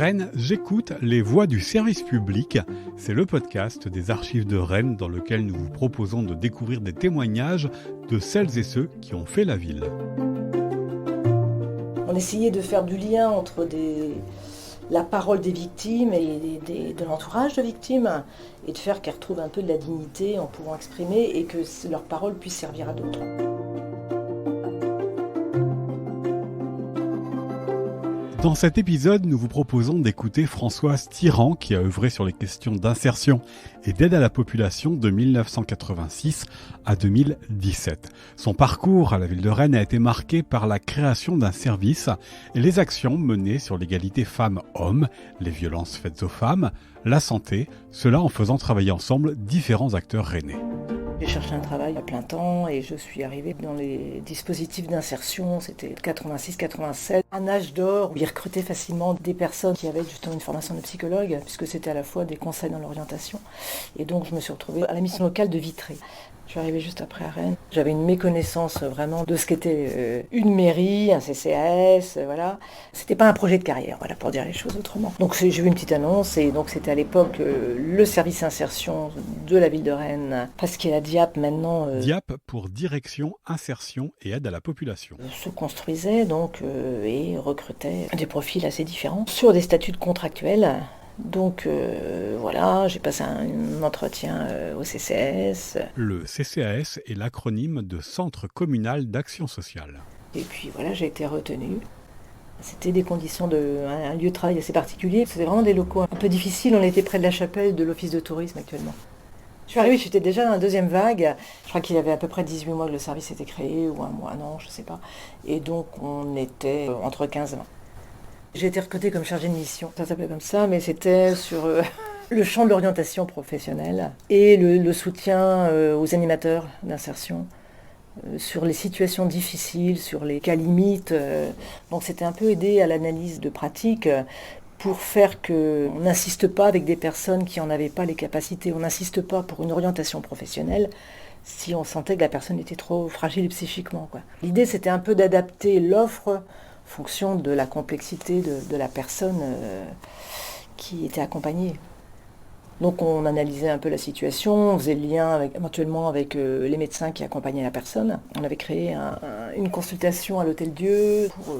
Rennes, j'écoute les voix du service public. C'est le podcast des archives de Rennes dans lequel nous vous proposons de découvrir des témoignages de celles et ceux qui ont fait la ville. On essayait de faire du lien entre la parole des victimes et de l'entourage de victimes et de faire qu'elles retrouvent un peu de la dignité en pouvant exprimer et que leur parole puisse servir à d'autres. Dans cet épisode, nous vous proposons d'écouter Françoise Tirant qui a œuvré sur les questions d'insertion et d'aide à la population de 1986 à 2017. Son parcours à la ville de Rennes a été marqué par la création d'un service et les actions menées sur l'égalité femmes-hommes, les violences faites aux femmes, la santé, cela en faisant travailler ensemble différents acteurs rennais. J'ai cherché un travail à plein temps et je suis arrivée dans les dispositifs d'insertion, c'était 86-87, un âge d'or où ils recrutaient facilement des personnes qui avaient justement une formation de psychologue, puisque c'était à la fois des conseils dans l'orientation. Et donc je me suis retrouvée à la mission locale de Vitré. Je suis arrivée juste après à Rennes. J'avais une méconnaissance vraiment de ce qu'était une mairie, un CCAS, voilà. C'était pas un projet de carrière, voilà, pour dire les choses autrement. Donc j'ai vu une petite annonce et donc c'était à l'époque le service insertion de la ville de Rennes, parce qu'il y a la DIAP maintenant. DIAP pour Direction, Insertion et Aide à la Population. Se construisait donc et recrutait des profils assez différents sur des statuts contractuels. Donc voilà, j'ai passé un entretien au CCAS. Le CCAS est l'acronyme de Centre communal d'action sociale. Et puis voilà, j'ai été retenue. C'était des conditions un lieu de travail assez particulier. C'était vraiment des locaux un peu difficiles. On était près de la chapelle de l'office de tourisme actuellement. Je suis arrivée, j'étais déjà dans la deuxième vague. Je crois qu'il y avait à peu près 18 mois que le service était créé, ou un mois, non, je ne sais pas. Et donc on était entre 15 et 20. J'ai été recrutée comme chargée de mission, ça s'appelait comme ça, mais c'était sur le champ de l'orientation professionnelle et le soutien aux animateurs d'insertion, sur les situations difficiles, sur les cas limites. Donc c'était un peu aider à l'analyse de pratique pour faire qu'on n'insiste pas avec des personnes qui n'en avaient pas les capacités, on n'insiste pas pour une orientation professionnelle si on sentait que la personne était trop fragile psychiquement, quoi. L'idée c'était un peu d'adapter l'offre fonction de la complexité de la personne qui était accompagnée. Donc on analysait un peu la situation, on faisait le lien éventuellement avec les médecins qui accompagnaient la personne. On avait créé une consultation à l'Hôtel Dieu pour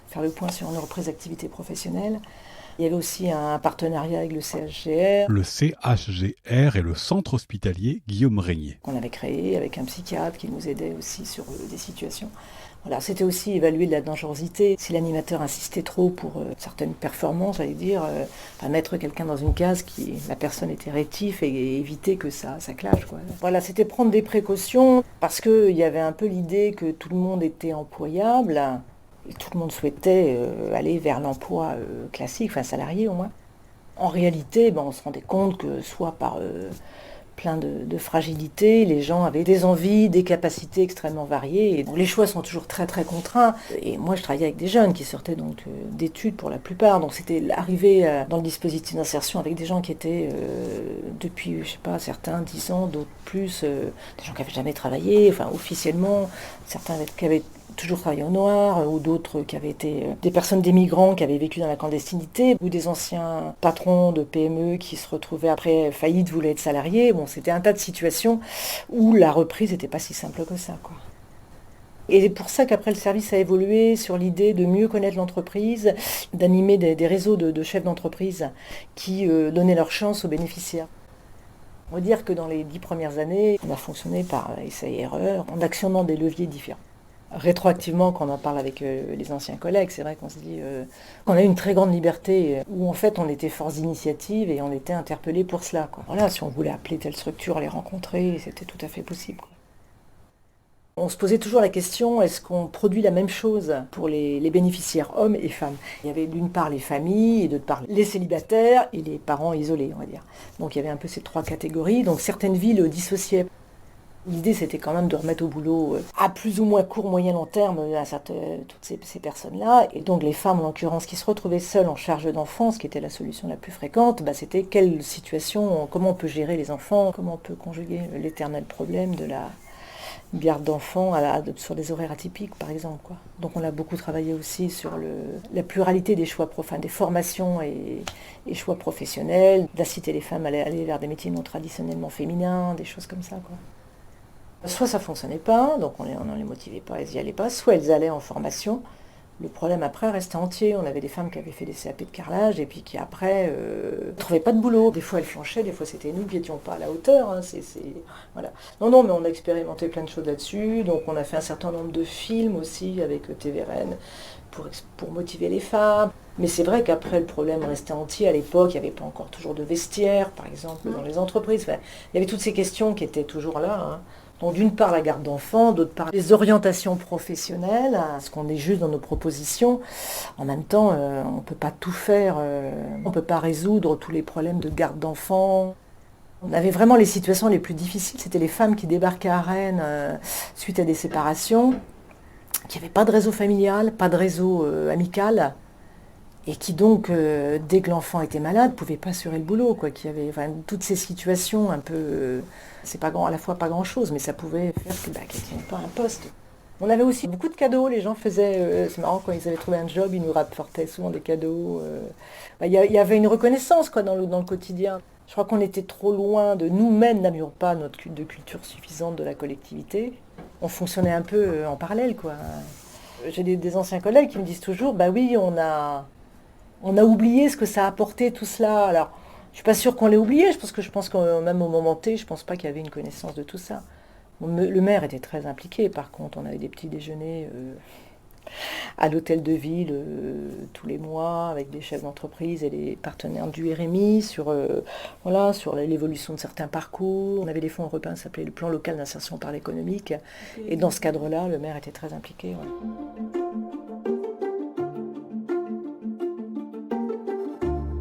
faire le point sur une reprise d'activité professionnelle. Il y avait aussi un partenariat avec le CHGR. Le CHGR est le centre hospitalier Guillaume Régnier. Qu'on avait créé avec un psychiatre qui nous aidait aussi sur des situations. Voilà, c'était aussi évaluer de la dangerosité. Si l'animateur insistait trop pour certaines performances, j'allais dire, mettre quelqu'un dans une case la personne était rétif et éviter que ça clash, quoi. Voilà, c'était prendre des précautions parce qu'il y avait un peu l'idée que tout le monde était employable et tout le monde souhaitait aller vers l'emploi classique, enfin salarié au moins. En réalité, on se rendait compte que soit par plein de fragilité, les gens avaient des envies, des capacités extrêmement variées. Et donc, les choix sont toujours très très contraints. Et moi je travaillais avec des jeunes qui sortaient donc d'études pour la plupart. Donc c'était arriver dans le dispositif d'insertion avec des gens qui étaient depuis, je sais pas, certains 10 ans, d'autres plus, des gens qui n'avaient jamais travaillé, enfin officiellement, certains qui avaient toujours travaillé au noir, ou d'autres qui avaient été des personnes, des migrants qui avaient vécu dans la clandestinité, ou des anciens patrons de PME qui se retrouvaient après faillite, voulaient être salariés. Bon, c'était un tas de situations où la reprise n'était pas si simple que ça, quoi. Et c'est pour ça qu'après le service a évolué sur l'idée de mieux connaître l'entreprise, d'animer des réseaux de chefs d'entreprise qui donnaient leur chance aux bénéficiaires. On va dire que dans les 10 premières années, on a fonctionné par essai et erreur, en actionnant des leviers différents. Rétroactivement, quand on en parle avec les anciens collègues, c'est vrai qu'on se dit qu'on a eu une très grande liberté, où en fait on était force d'initiative et on était interpellés pour cela, quoi. Voilà, si on voulait appeler telle structure, les rencontrer, c'était tout à fait possible, quoi. On se posait toujours la question, est-ce qu'on produit la même chose pour les bénéficiaires hommes et femmes ? Il y avait d'une part les familles, et d'autre part les célibataires et les parents isolés, on va dire. Donc il y avait un peu ces trois catégories, donc certaines villes dissociaient. L'idée, c'était quand même de remettre au boulot à plus ou moins court, moyen, long terme toutes ces personnes-là. Et donc les femmes, en l'occurrence, qui se retrouvaient seules en charge d'enfants, ce qui était la solution la plus fréquente, c'était quelle situation, comment on peut gérer les enfants, comment on peut conjuguer l'éternel problème de la garde d'enfants sur des horaires atypiques, par exemple, quoi. Donc on a beaucoup travaillé aussi sur la pluralité des choix, des formations et choix professionnels, d'inciter les femmes à aller vers des métiers non traditionnellement féminins, des choses comme ça, quoi. Soit ça ne fonctionnait pas, donc on ne les motivait pas, elles n'y allaient pas, soit elles allaient en formation. Le problème après restait entier. On avait des femmes qui avaient fait des CAP de carrelage et puis qui après ne trouvaient pas de boulot. Des fois elles flanchaient, des fois c'était nous qui n'étions pas à la hauteur. Hein. Voilà. Non, mais on a expérimenté plein de choses là-dessus. Donc on a fait un certain nombre de films aussi avec TVRN pour motiver les femmes. Mais c'est vrai qu'après le problème restait entier. À l'époque, il n'y avait pas encore toujours de vestiaire, par exemple, dans les entreprises. Enfin, il y avait toutes ces questions qui étaient toujours là. Hein. Donc d'une part la garde d'enfants, d'autre part les orientations professionnelles, parce qu'on est juste dans nos propositions. En même temps, on ne peut pas tout faire, on ne peut pas résoudre tous les problèmes de garde d'enfants. On avait vraiment les situations les plus difficiles, c'était les femmes qui débarquaient à Rennes suite à des séparations, qui n'avaient pas de réseau familial, pas de réseau amical, et qui donc, dès que l'enfant était malade, ne pouvaient pas assurer le boulot, quoi. Qui avait, toutes ces situations un peu... c'est pas à la fois pas grand-chose, mais ça pouvait faire qu'elles ne tiennent pas un poste. On avait aussi beaucoup de cadeaux, les gens faisaient... c'est marrant, quand ils avaient trouvé un job, ils nous rapportaient souvent des cadeaux. Il y avait une reconnaissance, quoi, dans le quotidien. Je crois qu'on était trop loin de nous-mêmes, n'avions pas notre de culture suffisante de la collectivité. On fonctionnait un peu en parallèle, quoi. J'ai des anciens collègues qui me disent toujours, bah oui, on a oublié ce que ça a apporté tout cela. Alors, je suis pas sûre qu'on l'ait oublié. Je pense que même au moment T, je pense pas qu'il y avait une connaissance de tout ça. Le maire était très impliqué. Par contre, on avait des petits déjeuners à l'hôtel de ville tous les mois avec des chefs d'entreprise et les partenaires du RMI sur l'évolution de certains parcours. On avait des fonds européens, ça s'appelait le plan local d'insertion par l'économique. Et dans ce cadre-là, le maire était très impliqué. Ouais.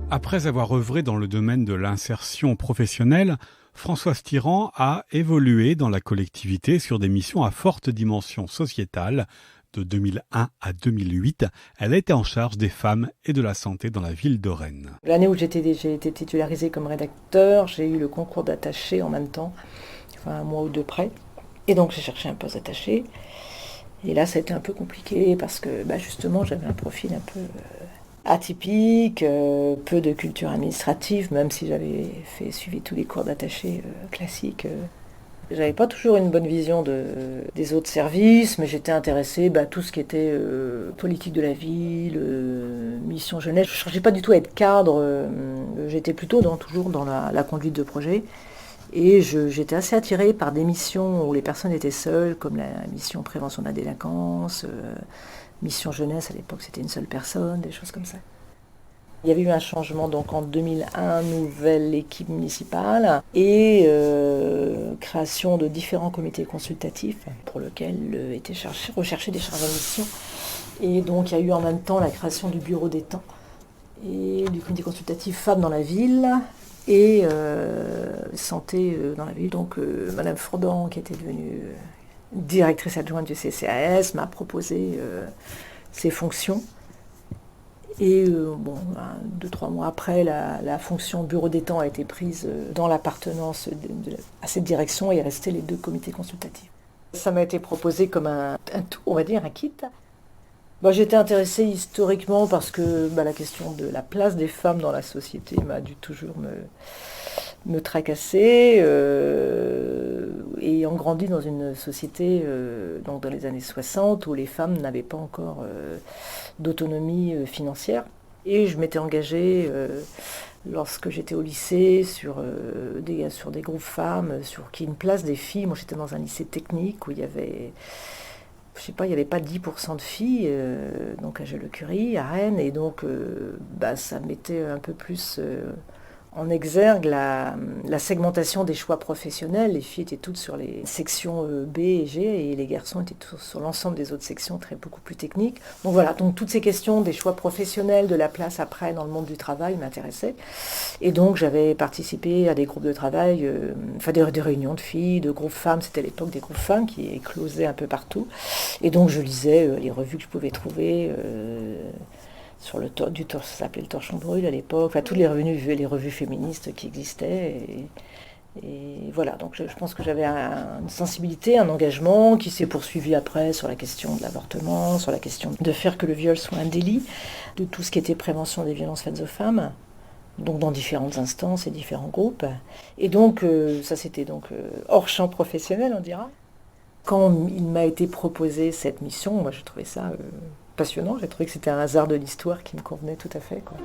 Après avoir œuvré dans le domaine de l'insertion professionnelle, Françoise Tirant a évolué dans la collectivité sur des missions à forte dimension sociétale. De 2001 à 2008, elle a été en charge des femmes et de la santé dans la ville de Rennes. L'année où j'ai été titularisée comme rédacteur, j'ai eu le concours d'attaché en même temps, un mois ou deux près. Et donc j'ai cherché un poste d'attaché. Et là, ça a été un peu compliqué parce que justement, j'avais un profil un peu... atypique, peu de culture administrative, même si j'avais suivi tous les cours d'attaché classiques. J'avais pas toujours une bonne vision des autres services, mais j'étais intéressée tout ce qui était politique de la ville, mission jeunesse. Je ne cherchais pas du tout à être cadre, j'étais plutôt toujours dans la conduite de projet. Et j'étais assez attirée par des missions où les personnes étaient seules, comme la mission prévention de la délinquance, mission jeunesse, à l'époque c'était une seule personne, des choses comme ça. Il y avait eu un changement donc en 2001, nouvelle équipe municipale et création de différents comités consultatifs pour lesquels étaient recherchés des chargés de mission. Et donc il y a eu en même temps la création du bureau des temps et du comité consultatif femmes dans la ville et santé dans la ville. Donc Madame Fordan, qui était devenue directrice adjointe du CCAS, m'a proposé ses fonctions. Et 2-3 mois après, la fonction bureau des temps a été prise dans l'appartenance à cette direction et est resté les deux comités consultatifs. Ça m'a été proposé comme un tout, on va dire, un kit. J'étais intéressée historiquement parce que la question de la place des femmes dans la société m'a dû toujours me tracasser. Ayant grandi dans une société donc dans les années 60 où les femmes n'avaient pas encore d'autonomie financière. Et je m'étais engagée lorsque j'étais au lycée sur des groupes femmes, sur qu'il y ait une place des filles. Moi j'étais dans un lycée technique où il y avait... il n'y avait pas 10% de filles, donc à Joliot-Curie, à Rennes, et donc ça mettait un peu plus en exergue la segmentation des choix professionnels. Les filles étaient toutes sur les sections B et G, et les garçons étaient tous sur l'ensemble des autres sections beaucoup plus techniques. Donc voilà, donc toutes ces questions des choix professionnels, de la place après dans le monde du travail m'intéressaient. Et donc j'avais participé à des groupes de travail, des réunions de filles, de groupes femmes. C'était l'époque des groupes femmes qui éclosaient un peu partout. Et donc je lisais les revues que je pouvais trouver sur ça s'appelait le Torchon Brûle à l'époque, toutes les revues féministes qui existaient. Et voilà, donc je pense que j'avais une sensibilité, un engagement qui s'est poursuivi après sur la question de l'avortement, sur la question de faire que le viol soit un délit, de tout ce qui était prévention des violences faites aux femmes, donc dans différentes instances et différents groupes. Et donc, ça c'était donc hors champ professionnel, on dira. Quand il m'a été proposé cette mission, moi j'ai trouvé ça passionnant, j'ai trouvé que c'était un hasard de l'histoire qui me convenait tout à fait, quoi.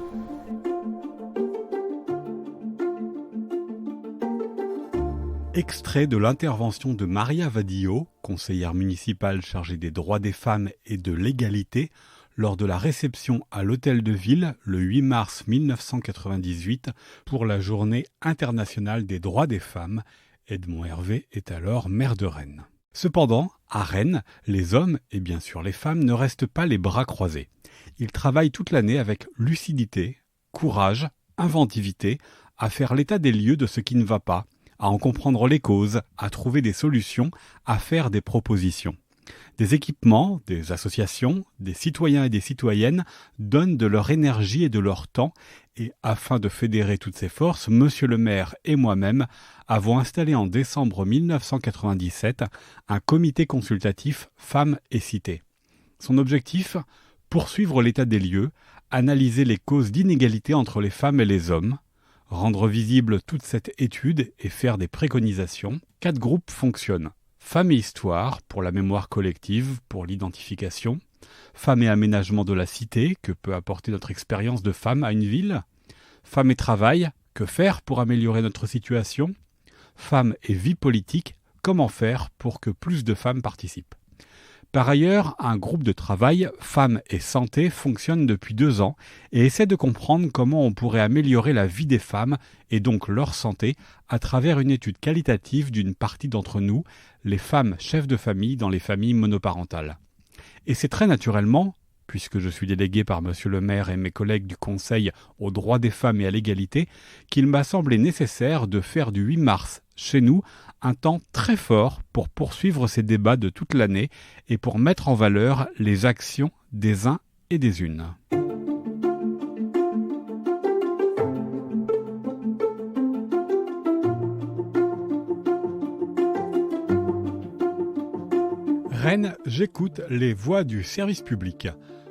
Extrait de l'intervention de Maria Vadillo, conseillère municipale chargée des droits des femmes et de l'égalité, lors de la réception à l'Hôtel de Ville le 8 mars 1998 pour la Journée internationale des droits des femmes. Edmond Hervé est alors maire de Rennes. Cependant, à Rennes, les hommes et bien sûr les femmes ne restent pas les bras croisés. Ils travaillent toute l'année avec lucidité, courage, inventivité, à faire l'état des lieux de ce qui ne va pas, à en comprendre les causes, à trouver des solutions, à faire des propositions. Des équipements, des associations, des citoyens et des citoyennes donnent de leur énergie et de leur temps et afin de fédérer toutes ces forces, Monsieur le maire et moi-même avons installé en décembre 1997 un comité consultatif Femmes et Cité. Son objectif ? Poursuivre l'état des lieux, analyser les causes d'inégalité entre les femmes et les hommes, rendre visible toute cette étude et faire des préconisations. 4 groupes fonctionnent. Femmes et Histoire, pour la mémoire collective, pour l'identification. Femmes et Aménagement de la Cité, que peut apporter notre expérience de femme à une ville. Femmes et Travail, que faire pour améliorer notre situation. Femmes et Vie politique, comment faire pour que plus de femmes participent. Par ailleurs, un groupe de travail Femmes et Santé fonctionne depuis 2 ans et essaie de comprendre comment on pourrait améliorer la vie des femmes et donc leur santé à travers une étude qualitative d'une partie d'entre nous, les femmes chefs de famille dans les familles monoparentales. Et c'est très naturellement, puisque je suis délégué par Monsieur le maire et mes collègues du Conseil aux droits des femmes et à l'égalité, qu'il m'a semblé nécessaire de faire du 8 mars, chez nous, un temps très fort pour poursuivre ces débats de toute l'année et pour mettre en valeur les actions des uns et des unes. Rennes, j'écoute les voix du service public.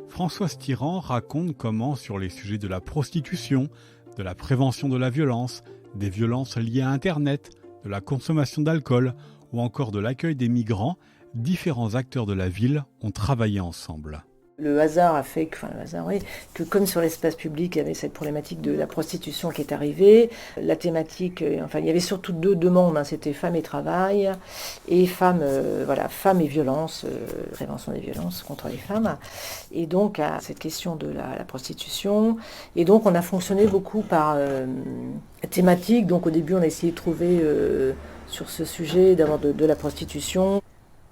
Françoise Tirant raconte comment, sur les sujets de la prostitution, de la prévention de la violence, des violences liées à Internet, de la consommation d'alcool ou encore de l'accueil des migrants, différents acteurs de la ville ont travaillé ensemble. Le hasard a fait que comme sur l'espace public, il y avait cette problématique de la prostitution qui est arrivée. La thématique, il y avait surtout 2 demandes, c'était femmes et travail et femmes et violences, prévention des violences contre les femmes. Et donc, à cette question de la prostitution. Et donc, on a fonctionné beaucoup par thématique. Donc, au début, on a essayé de trouver sur ce sujet d'abord de la prostitution.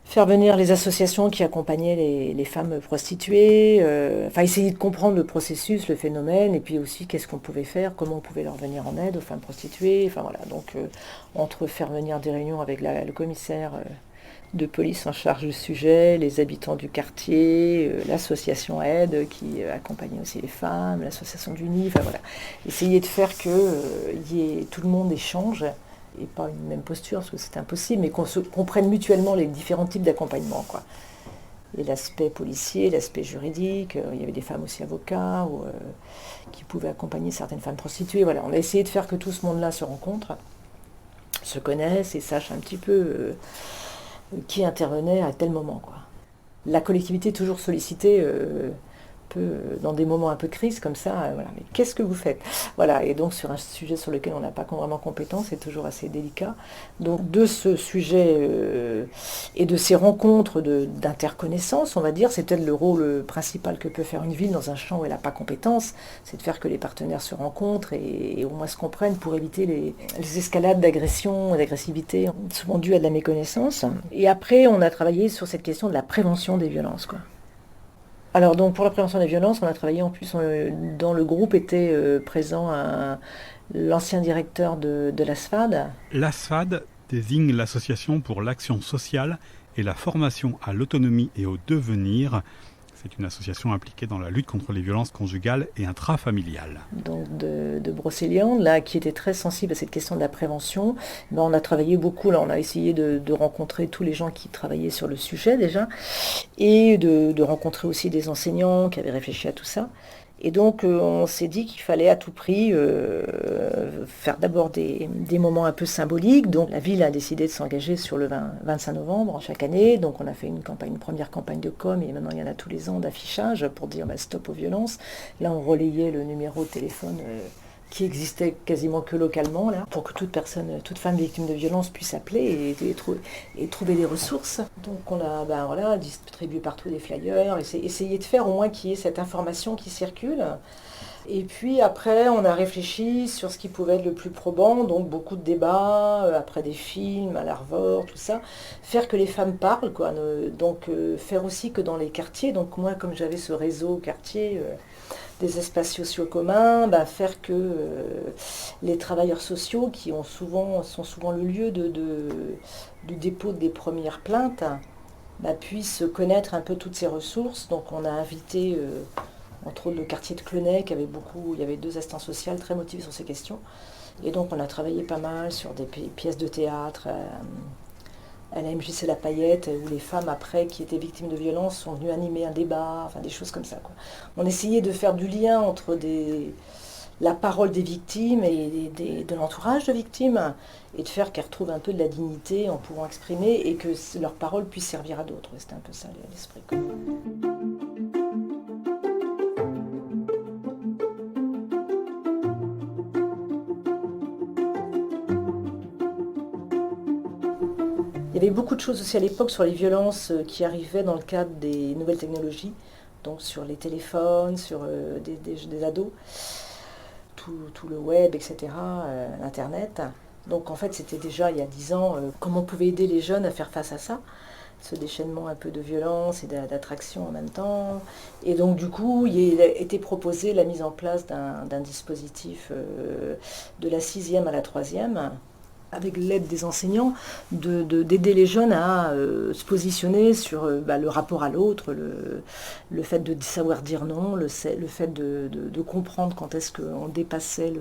Faire venir les associations qui accompagnaient les femmes prostituées, essayer de comprendre le processus, le phénomène, et puis aussi qu'est-ce qu'on pouvait faire, comment on pouvait leur venir en aide aux femmes prostituées. Donc entre faire venir des réunions avec le commissaire de police en charge du sujet, les habitants du quartier, l'association Aide qui accompagnait aussi les femmes, l'association du Nid, essayer de faire que tout le monde échange. Et pas une même posture, parce que c'est impossible, mais qu'on comprenne mutuellement les différents types d'accompagnement, quoi. Et l'aspect policier, l'aspect juridique, il y avait des femmes aussi avocats qui pouvaient accompagner certaines femmes prostituées. Voilà, on a essayé de faire que tout ce monde-là se rencontre, se connaisse et sache un petit peu qui intervenait à tel moment, quoi. La collectivité est toujours sollicitée dans des moments un peu crise comme ça, mais qu'est-ce que vous faites ? Voilà, et donc sur un sujet sur lequel on n'a pas vraiment compétence, c'est toujours assez délicat. Donc de ce sujet et de ces rencontres d'interconnaissance, on va dire, c'est peut-être le rôle principal que peut faire une ville dans un champ où elle n'a pas compétence, c'est de faire que les partenaires se rencontrent et au moins se comprennent pour éviter les escalades d'agression et d'agressivité, souvent dues à de la méconnaissance. Et après, on a travaillé sur cette question de la prévention des violences, quoi. Alors donc pour la prévention des violences, on a travaillé en plus, dans le groupe était présent l'ancien directeur de l'ASFAD. L'ASFAD désigne l'Association pour l'action sociale et la formation à l'autonomie et au devenir. C'est une association impliquée dans la lutte contre les violences conjugales et intrafamiliales. Donc de Brocéliande, là, qui était très sensible à cette question de la prévention. Ben, on a travaillé beaucoup, là, on a essayé de rencontrer tous les gens qui travaillaient sur le sujet déjà, et de rencontrer aussi des enseignants qui avaient réfléchi à tout ça. Et donc on s'est dit qu'il fallait à tout prix faire d'abord des moments un peu symboliques. Donc la ville a décidé de s'engager sur le 25 novembre chaque année. Donc on a fait une première campagne de com, et maintenant il y en a tous les ans d'affichage pour dire stop aux violences. Là on relayait le numéro de téléphone qui existait quasiment que localement, là, pour que toute femme victime de violence puisse appeler et trouver des ressources. Donc on a distribué partout des flyers, essayé de faire au moins qu'il y ait cette information qui circule. Et puis après, on a réfléchi sur ce qui pouvait être le plus probant, donc beaucoup de débats, après des films, à l'Arvor, tout ça. Faire que les femmes parlent, quoi. Donc faire aussi que dans les quartiers, donc moi comme j'avais ce réseau quartier, des espaces sociaux communs, faire que les travailleurs sociaux, qui sont souvent le lieu du dépôt des premières plaintes, puissent connaître un peu toutes ces ressources. Donc on a invité entre autres le quartier de Clenay, il y avait 2 assistantes sociales très motivées sur ces questions. Et donc on a travaillé pas mal sur des pièces de théâtre, à la MJC La Paillette, où les femmes après qui étaient victimes de violences sont venues animer un débat, enfin des choses comme ça, quoi. On essayait de faire du lien entre la parole des victimes et de l'entourage de victimes, et de faire qu'elles retrouvent un peu de la dignité en pouvant exprimer, et que leur parole puisse servir à d'autres. C'était un peu ça l'esprit, quoi. Il y avait beaucoup de choses aussi à l'époque sur les violences qui arrivaient dans le cadre des nouvelles technologies, donc sur les téléphones, sur des ados, tout le web, etc., Internet. Donc en fait, c'était déjà il y a 10 ans comment on pouvait aider les jeunes à faire face à ça, ce déchaînement un peu de violence et d'attraction en même temps. Et donc du coup, il a été proposé la mise en place d'un dispositif de la 6e à la 3e, avec l'aide des enseignants, d'aider les jeunes à se positionner sur le rapport à l'autre, le fait de savoir dire non, le fait de comprendre quand est-ce qu'on dépassait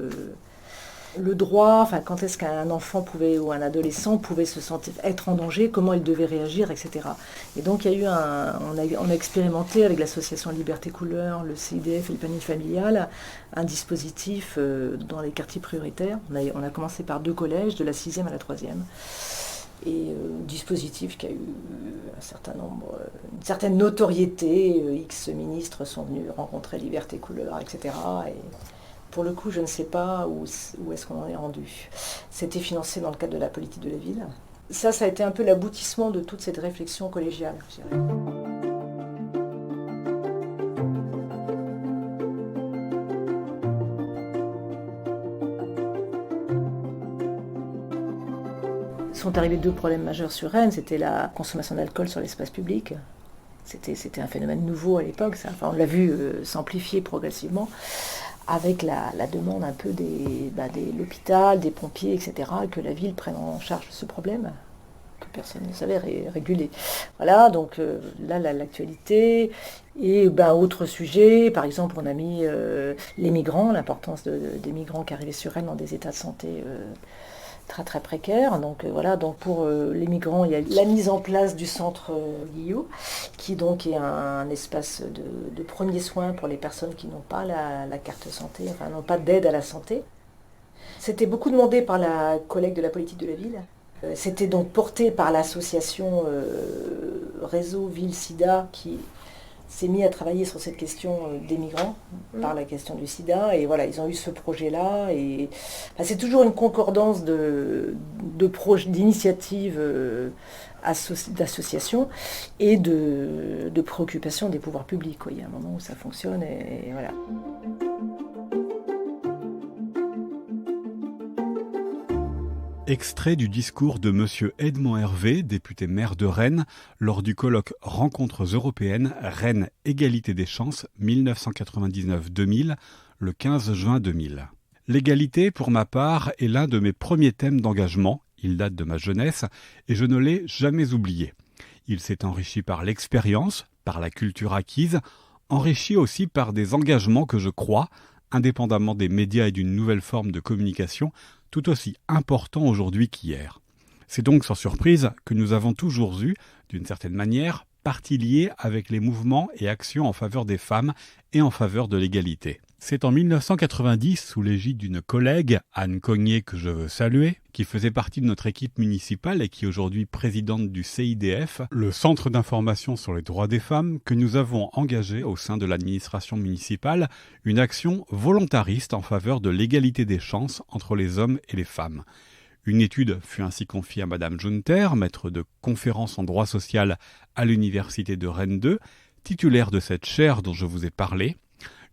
le droit, enfin quand est-ce qu'un enfant ou un adolescent pouvait se sentir être en danger, comment il devait réagir, etc. Et donc il y a eu on a expérimenté avec l'association Liberté Couleur, le CIDF et le panier familial, un dispositif dans les quartiers prioritaires. On a commencé par 2 collèges, de la 6e à la 3e. Et dispositif qui a eu une certaine notoriété. X ministres sont venus rencontrer Liberté Couleur, etc. Et pour le coup, je ne sais pas où est-ce qu'on en est rendu. C'était financé dans le cadre de la politique de la ville. Ça a été un peu l'aboutissement de toute cette réflexion collégiale, je dirais. Sont arrivés 2 problèmes majeurs sur Rennes. C'était la consommation d'alcool sur l'espace public. C'était un phénomène nouveau à l'époque, ça. Enfin, on l'a vu s'amplifier progressivement, avec la demande un peu de l'hôpital, des pompiers, etc., que la ville prenne en charge ce problème, que personne ne savait réguler. Voilà, donc là, l'actualité. Et autre sujet, par exemple, on a mis les migrants, l'importance des migrants qui arrivaient sur Rennes dans des états de santé très très précaires. Donc donc pour les migrants, il y a la mise en place du centre Guillot, qui donc est un espace de premiers soins pour les personnes qui n'ont pas la carte santé, enfin n'ont pas d'aide à la santé. C'était beaucoup demandé par la collègue de la politique de la ville. C'était donc porté par l'association Réseau Ville Sida, qui s'est mis à travailler sur cette question des migrants, par la question du sida, et voilà, ils ont eu ce projet-là, et c'est toujours une concordance d'initiatives d'associations et de préoccupations des pouvoirs publics, quoi. Il y a un moment où ça fonctionne, et voilà. Extrait du discours de M. Edmond Hervé, député maire de Rennes, lors du colloque Rencontres européennes Rennes Égalité des chances 1999-2000, le 15 juin 2000. L'égalité, pour ma part, est l'un de mes premiers thèmes d'engagement. Il date de ma jeunesse et je ne l'ai jamais oublié. Il s'est enrichi par l'expérience, par la culture acquise, enrichie aussi par des engagements que je crois, indépendamment des médias et d'une nouvelle forme de communication, tout aussi importants aujourd'hui qu'hier. C'est donc sans surprise que nous avons toujours eu, d'une certaine manière, partie liée avec les mouvements et actions en faveur des femmes et en faveur de l'égalité. C'est en 1990, sous l'égide d'une collègue, Anne Cognier, que je veux saluer, qui faisait partie de notre équipe municipale et qui est aujourd'hui présidente du CIDF, le Centre d'information sur les droits des femmes, que nous avons engagé au sein de l'administration municipale une action volontariste en faveur de l'égalité des chances entre les hommes et les femmes. Une étude fut ainsi confiée à Madame Junter, maître de conférences en droit social à l'université de Rennes 2, titulaire de cette chaire dont je vous ai parlé.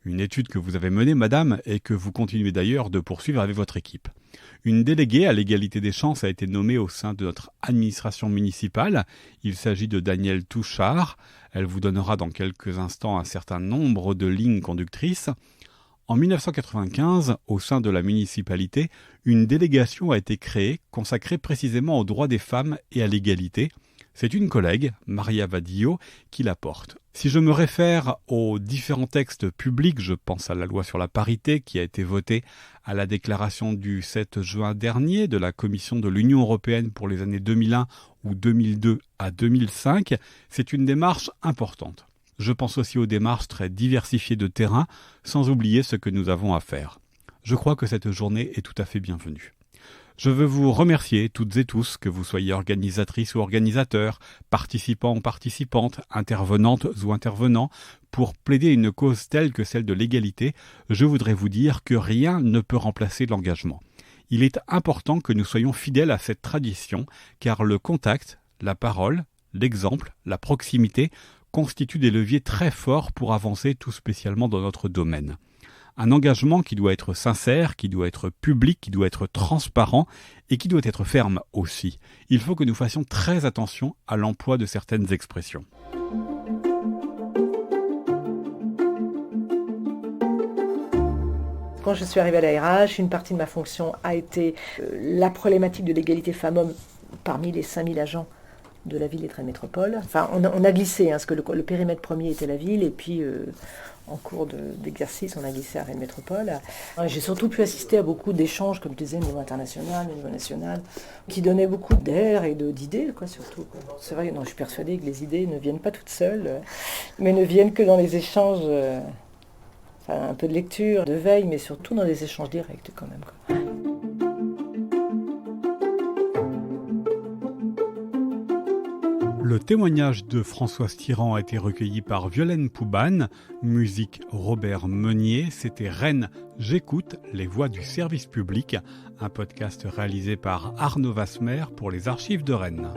Une étude que vous avez menée, madame, et que vous continuez d'ailleurs de poursuivre avec votre équipe. Une déléguée à l'égalité des chances a été nommée au sein de notre administration municipale. Il s'agit de Danielle Touchard. Elle vous donnera dans quelques instants un certain nombre de lignes conductrices. En 1995, au sein de la municipalité, une délégation a été créée consacrée précisément aux droits des femmes et à l'égalité. C'est une collègue, Maria Vadillo, qui la porte. Si je me réfère aux différents textes publics, je pense à la loi sur la parité qui a été votée à la déclaration du 7 juin dernier de la Commission de l'Union européenne pour les années 2001 ou 2002 à 2005, c'est une démarche importante. Je pense aussi aux démarches très diversifiées de terrain, sans oublier ce que nous avons à faire. Je crois que cette journée est tout à fait bienvenue. Je veux vous remercier toutes et tous, que vous soyez organisatrices ou organisateurs, participants ou participantes, intervenantes ou intervenants, pour plaider une cause telle que celle de l'égalité. Je voudrais vous dire que rien ne peut remplacer l'engagement. Il est important que nous soyons fidèles à cette tradition, car le contact, la parole, l'exemple, la proximité constituent des leviers très forts pour avancer tout spécialement dans notre domaine. Un engagement qui doit être sincère, qui doit être public, qui doit être transparent et qui doit être ferme aussi. Il faut que nous fassions très attention à l'emploi de certaines expressions. Quand je suis arrivée à la RH, une partie de ma fonction a été la problématique de l'égalité femmes-hommes parmi les 5000 agents de la ville et de Rennes Métropole. Enfin, on a glissé, parce que le périmètre premier était la ville, et puis en cours d'exercice, on a glissé à Rennes Métropole. J'ai surtout pu assister à beaucoup d'échanges, comme je disais, au niveau international, au niveau national, qui donnaient beaucoup d'air et d'idées, surtout. C'est vrai, je suis persuadée que les idées ne viennent pas toutes seules, mais ne viennent que dans les échanges, un peu de lecture, de veille, mais surtout dans les échanges directs quand même. Le témoignage de Françoise Tirant a été recueilli par Violaine Poubane, musique Robert Meunier, c'était Rennes, j'écoute les voix du service public, un podcast réalisé par Arnaud Vasmer pour les archives de Rennes.